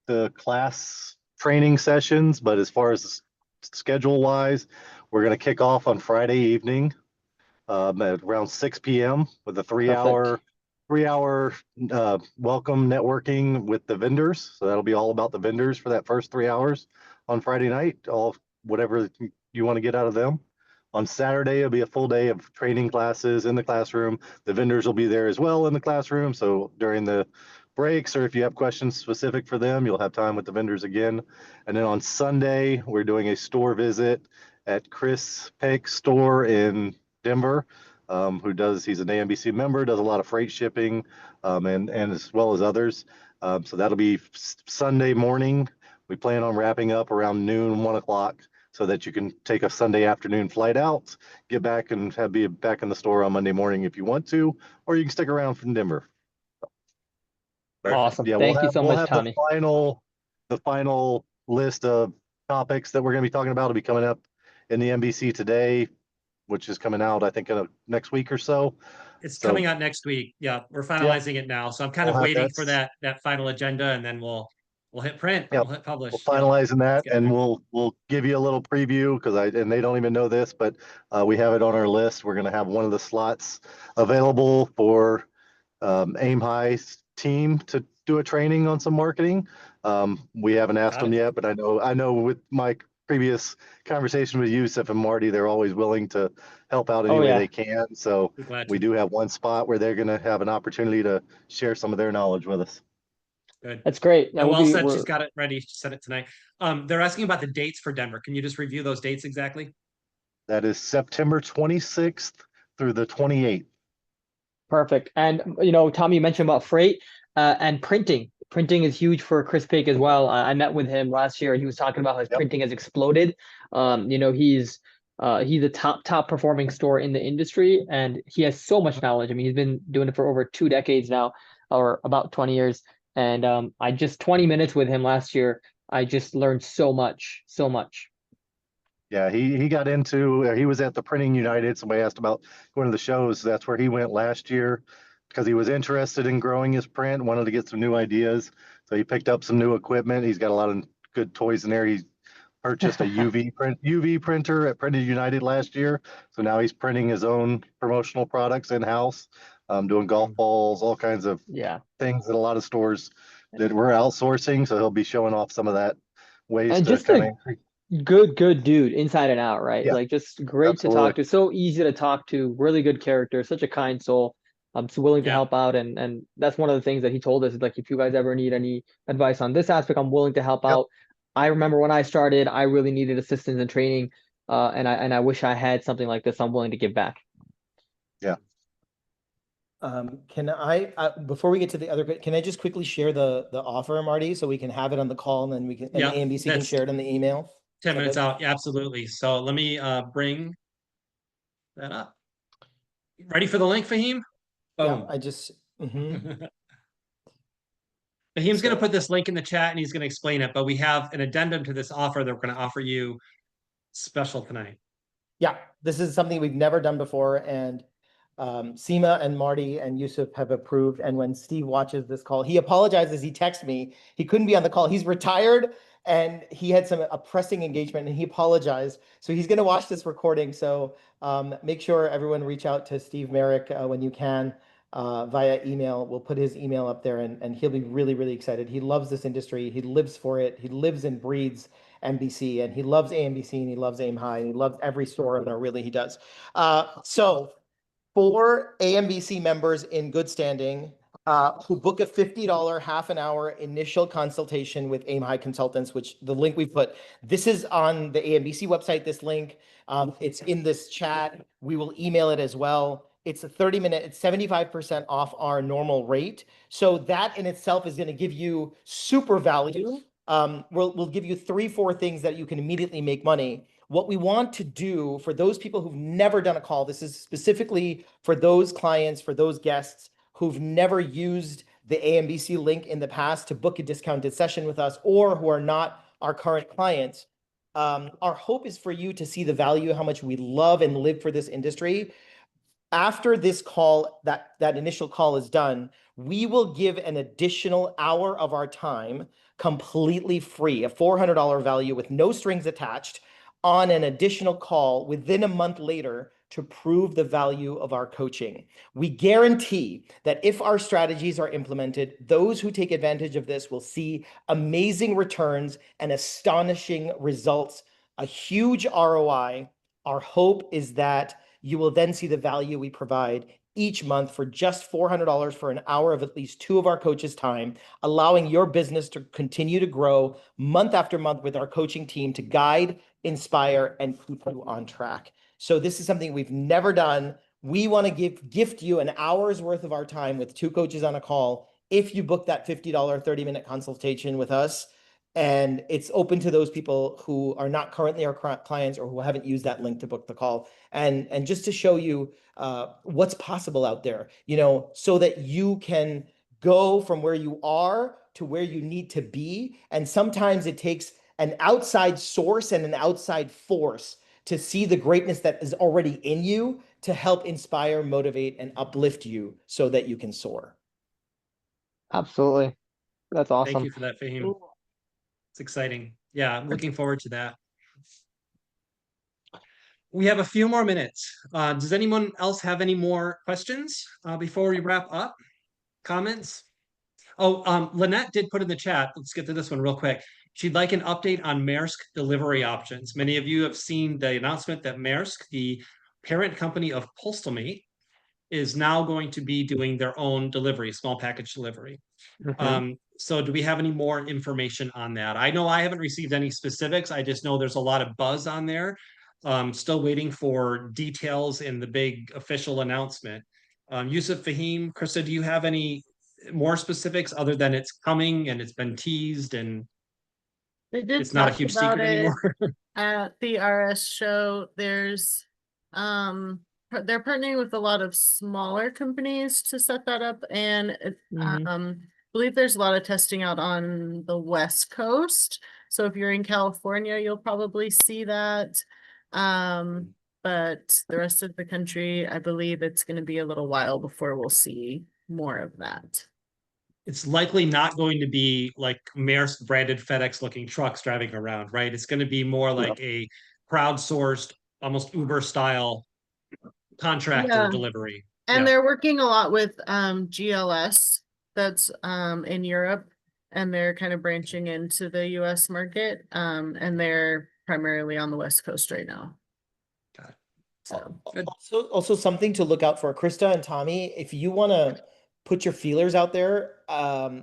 the class training sessions, but as far as schedule wise, we're going to kick off on Friday evening at around 6 p.m. with a three-hour welcome networking with the vendors. So that'll be all about the vendors for that first 3 hours on Friday night, all whatever you want to get out of them. On Saturday, it'll be a full day of training classes in the classroom. The vendors will be there as well in the classroom. So during the breaks, or if you have questions specific for them, you'll have time with the vendors again. And then on Sunday, we're doing a store visit at Chris Peck's store in Denver, he's an AMBC member, does a lot of freight shipping, and as well as others. So that'll be Sunday morning. We plan on wrapping up around noon, 1 o'clock, so that you can take a Sunday afternoon flight out, get back and be back in the store on Monday morning if you want to, or you can stick around from Denver. Awesome. Yeah, Thank you so much, Tommy. The final list of topics that we're going to be talking about will be coming up in the NBC today, which is coming out, I think, in next week or so. It's coming out next week. Yeah, we're finalizing it now. So I'm kind of waiting for that final agenda, and then we'll hit print. Yep. We'll hit publish. We're finalizing that, and we'll give you a little preview and they don't even know this, but we have it on our list. We're going to have one of the slots available for AYM High's team to do a training on some marketing. We haven't asked them yet, but I know with my previous conversation with Yusuf and Marty, they're always willing to help out any way they can. So we do have one spot where they're going to have an opportunity to share some of their knowledge with us. Good. That's great. Yeah, well said. She's got it ready. She said it tonight. They're asking about the dates for Denver. Can you just review those dates exactly? That is September 26th through the 28th. Perfect. And, Tommy, you mentioned about freight and printing. Printing is huge for Chris Peck as well. I met with him last year. He was talking about how his printing has exploded. He's a top performing store in the industry, and he has so much knowledge. I mean, he's been doing it for over 2 decades now, or about 20 years. And I just 20 minutes with him last year. I just learned so much. Yeah, he got into, he was at the Printing United. Somebody asked about going to the shows. That's where he went last year because he was interested in growing his print, wanted to get some new ideas. So he picked up some new equipment. He's got a lot of good toys in there. He purchased a UV printer at Printing United last year. So now he's printing his own promotional products in-house, doing golf balls, all kinds of things that a lot of stores that we're outsourcing. So he'll be showing off some of that ways and to just kind of good dude inside and out, right? Yeah, like just great to talk to, so easy to talk to, really good character, such a kind soul. So willing to help out, and that's one of the things that he told us is like, if you guys ever need any advice on this aspect, I'm willing to help out. I remember when I started, I really needed assistance and training, and I wish I had something like this. I'm willing to give back. Yeah. Can I before we get to the other bit, can I just quickly share the offer, Marty, so we can have it on the call, and then we can AMBC can share it in the email? 10 minutes out. Yeah, absolutely. So let me bring that up. Ready for the link, Fahim? Yeah, I just Fahim's going to put this link in the chat, and he's going to explain it, but we have an addendum to this offer that we're going to offer you special tonight. Yeah, this is something we've never done before, and Seema and Marty and Yusuf have approved. And when Steve watches this call, he apologizes. He texted me. He couldn't be on the call. He's retired, and he had a pressing engagement, and he apologized. So he's going to watch this recording. So make sure everyone reach out to Steve Merrick when you can via email. We'll put his email up there, and he'll be really, really excited. He loves this industry. He lives for it. He lives and breathes NBC, and he loves AMBC, and he loves AYM High, and he loves every store owner. Really, he does. So for AMBC members in good standing who book a $50 half an hour initial consultation with AYM High consultants, which the link we put, this is on the AMBC website, this link, it's in this chat. We will email it as well. It's a 30-minute, it's 75% off our normal rate. So that in itself is going to give you super value. We'll give you 3-4 things that you can immediately make money. What we want to do for those people who've never done a call, this is specifically for those clients, for those guests who've never used the AMBC link in the past to book a discounted session with us, or who are not our current clients. Our hope is for you to see the value, how much we love and live for this industry. After this call, that initial call is done, we will give an additional hour of our time completely free, a $400 value with no strings attached, on an additional call within a month later to prove the value of our coaching. We guarantee that if our strategies are implemented, those who take advantage of this will see amazing returns and astonishing results, a huge ROI. Our hope is that you will then see the value we provide each month for just $400 for an hour of at least 2 of our coaches' time, allowing your business to continue to grow month after month with our coaching team to guide, inspire, and keep you on track. So this is something we've never done. We want to gift you an hour's worth of our time with 2 coaches on a call if you book that $50 30-minute consultation with us. And it's open to those people who are not currently our clients or who haven't used that link to book the call. And just to show you what's possible out there, so that you can go from where you are to where you need to be. And sometimes it takes an outside source and an outside force to see the greatness that is already in you to help inspire, motivate, and uplift you so that you can soar. Absolutely. That's awesome. Thank you for that, Fahim. It's exciting. Yeah, I'm looking forward to that. We have a few more minutes. Does anyone else have any more questions before we wrap up? Comments? Oh, Lynette did put in the chat. Let's get to this one real quick. She'd like an update on Maersk delivery options. Many of you have seen the announcement that Maersk, the parent company of Postalmate, is now going to be doing their own delivery, small package delivery. So do we have any more information on that? I know I haven't received any specifics. I just know there's a lot of buzz on there. Still waiting for details in the big official announcement. Yusuf, Fahim, Krista, do you have any more specifics other than it's coming and it's been teased and it's not a huge secret anymore? At the RS show, there's they're partnering with a lot of smaller companies to set that up, and I believe there's a lot of testing out on the West Coast. So if you're in California, you'll probably see that. But the rest of the country, I believe it's going to be a little while before we'll see more of that. It's likely not going to be like Maersk branded FedEx looking trucks driving around, right? It's going to be more like a crowdsourced, almost Uber style contractor delivery. And they're working a lot with GLS that's in Europe, and they're kind of branching into the US market. And they're primarily on the West Coast right now. Got it. So Also something to look out for, Krista and Tommy, if you want to put your feelers out there.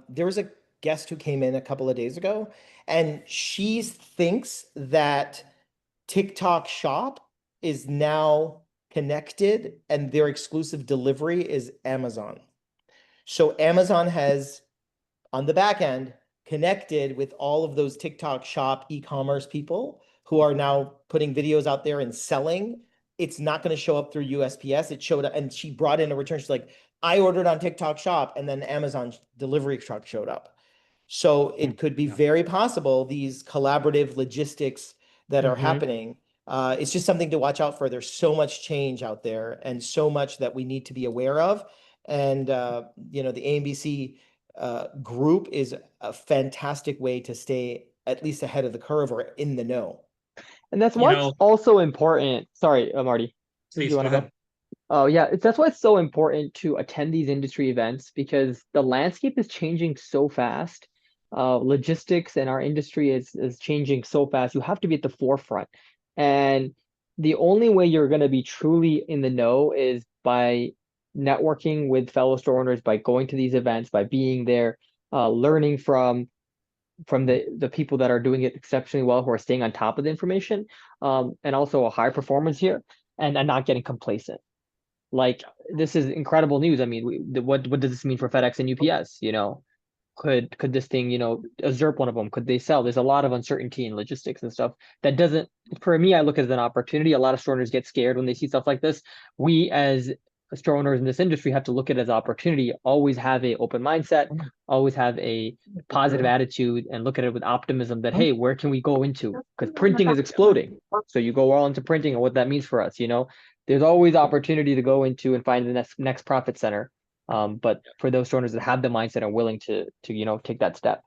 There was a guest who came in a couple of days ago, and she thinks that TikTok Shop is now connected and their exclusive delivery is Amazon. So Amazon has, on the back end, connected with all of those TikTok Shop e-commerce people who are now putting videos out there and selling. It's not going to show up through USPS. It showed up, and she brought in a return. She's like, I ordered on TikTok Shop, and then Amazon delivery truck showed up. So it could be very possible these collaborative logistics that are happening. It's just something to watch out for. There's so much change out there and so much that we need to be aware of. And, the AMBC group is a fantastic way to stay at least ahead of the curve or in the know. And that's why it's also important. Sorry, Marty. Please you want go to go? Oh, yeah. That's why it's so important to attend these industry events, because the landscape is changing so fast. Logistics and our industry is changing so fast. You have to be at the forefront. And the only way you're going to be truly in the know is by networking with fellow store owners, by going to these events, by being there, learning from the people that are doing it exceptionally well, who are staying on top of the information, and also a high performance here, and not getting complacent. like this is incredible news. I mean, what does this mean for FedEx and UPS? You know, could this thing, you know, usurp one of them? Could they sell? There's a lot of uncertainty in logistics and stuff. That doesn't, for me, I look at it as an opportunity. A lot of store owners get scared when they see stuff like this. We as store owners in this industry have to look at it as opportunity. Always have a open mindset, always have a positive attitude, and look at it with optimism that, hey, where can we go into? Because printing is exploding. So you go all into printing and what that means for us, you know. There's always opportunity to go into and find the next profit center. But for those store owners that have the mindset and willing to you know, take that step.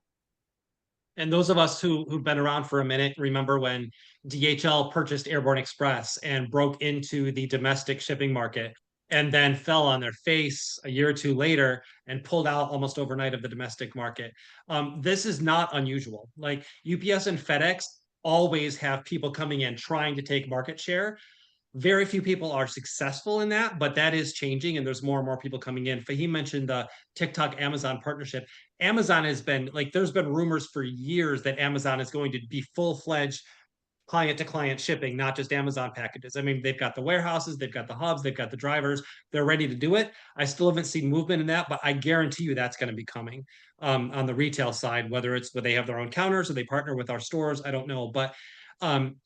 And those of us who've been around for a minute remember when DHL purchased Airborne Express and broke into the domestic shipping market and then fell on their face a year or two later and pulled out almost overnight of the domestic market. This is not unusual. Like UPS and FedEx always have people coming in trying to take market share. Very few people are successful in that, but that is changing and there's more and more people coming in. Fahim mentioned the TikTok Amazon partnership. Amazon has been like, there's been rumors for years that Amazon is going to be full-fledged client to client shipping, not just Amazon packages. I mean, they've got the warehouses, they've got the hubs, they've got the drivers, they're ready to do it. I still haven't seen movement in that, but I guarantee you that's going to be coming on the retail side, whether it's where they have their own counters or they partner with our stores, I don't know. But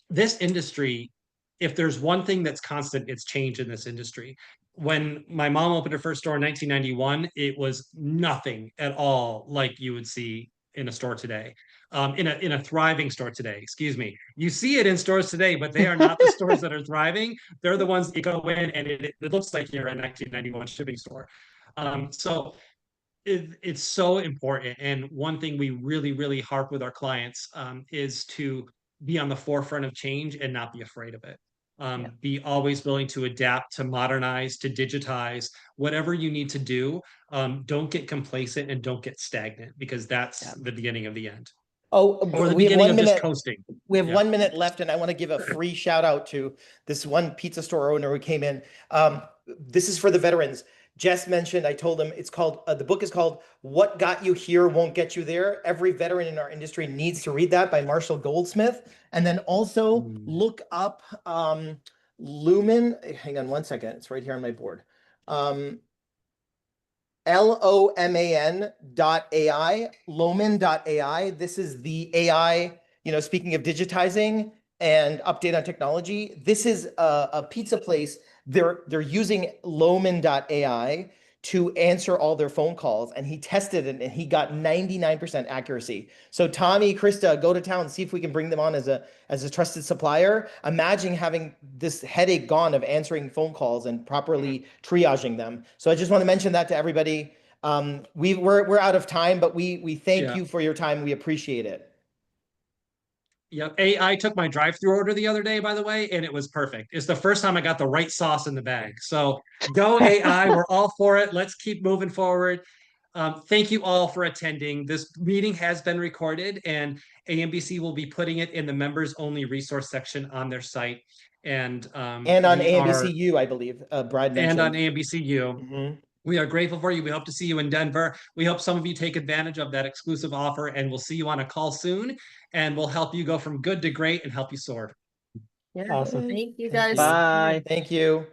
this industry, if there's one thing that's constant, it's change in this industry. When my mom opened her first store in 1991, it was nothing at all like you would see in a store today. In a thriving store today, excuse me. You see it in stores today, but they are not the stores that are thriving. They're the ones that you go in and it looks like you're a 1991 shipping store. So it's so important. And one thing we really, really harp with our clients is to be on the forefront of change and not be afraid of it. Be always willing to adapt, to modernize, to digitize, whatever you need to do. Don't get complacent and don't get stagnant because that's the beginning of the end. Oh, Or the we have beginning 1 of just minute. coasting. We have Yeah. 1 minute left, and I want to give a free shout out to this one pizza store owner who came in. This is for the veterans. Jess mentioned, I told him it's called, the book is called What Got You Here Won't Get You There. Every veteran in our industry needs to read that, by Marshall Goldsmith. And then also look up Lumen. Hang on 1 second. It's right here on my board. LOMAN.ai, Loman.ai. This is the AI, you know, speaking of digitizing and update on technology. This is a pizza place. They're using Loman.ai to answer all their phone calls, and he tested it and he got 99% accuracy. So Tommy, Krista, go to town, see if we can bring them on as a trusted supplier. Imagine having this headache gone of answering phone calls and properly triaging them. So I just want to mention that to everybody. We're out of time, but we thank you for your time. We appreciate it. Yep. I took my drive-through order the other day, by the way, and it was perfect. It's the first time I got the right sauce in the bag. So go AI. We're all for it. Let's keep moving forward. Thank you all for attending. This meeting has been recorded, and AMBC will be putting it in the members only resource section on their site. And on AMBCU, I believe, Brad mentioned. And on AMBCU. We are grateful for you. We hope to see you in Denver. We hope some of you take advantage of that exclusive offer, and we'll see you on a call soon, and we'll help you go from good to great and help you soar. Awesome. Thank you guys. Bye. Thank you.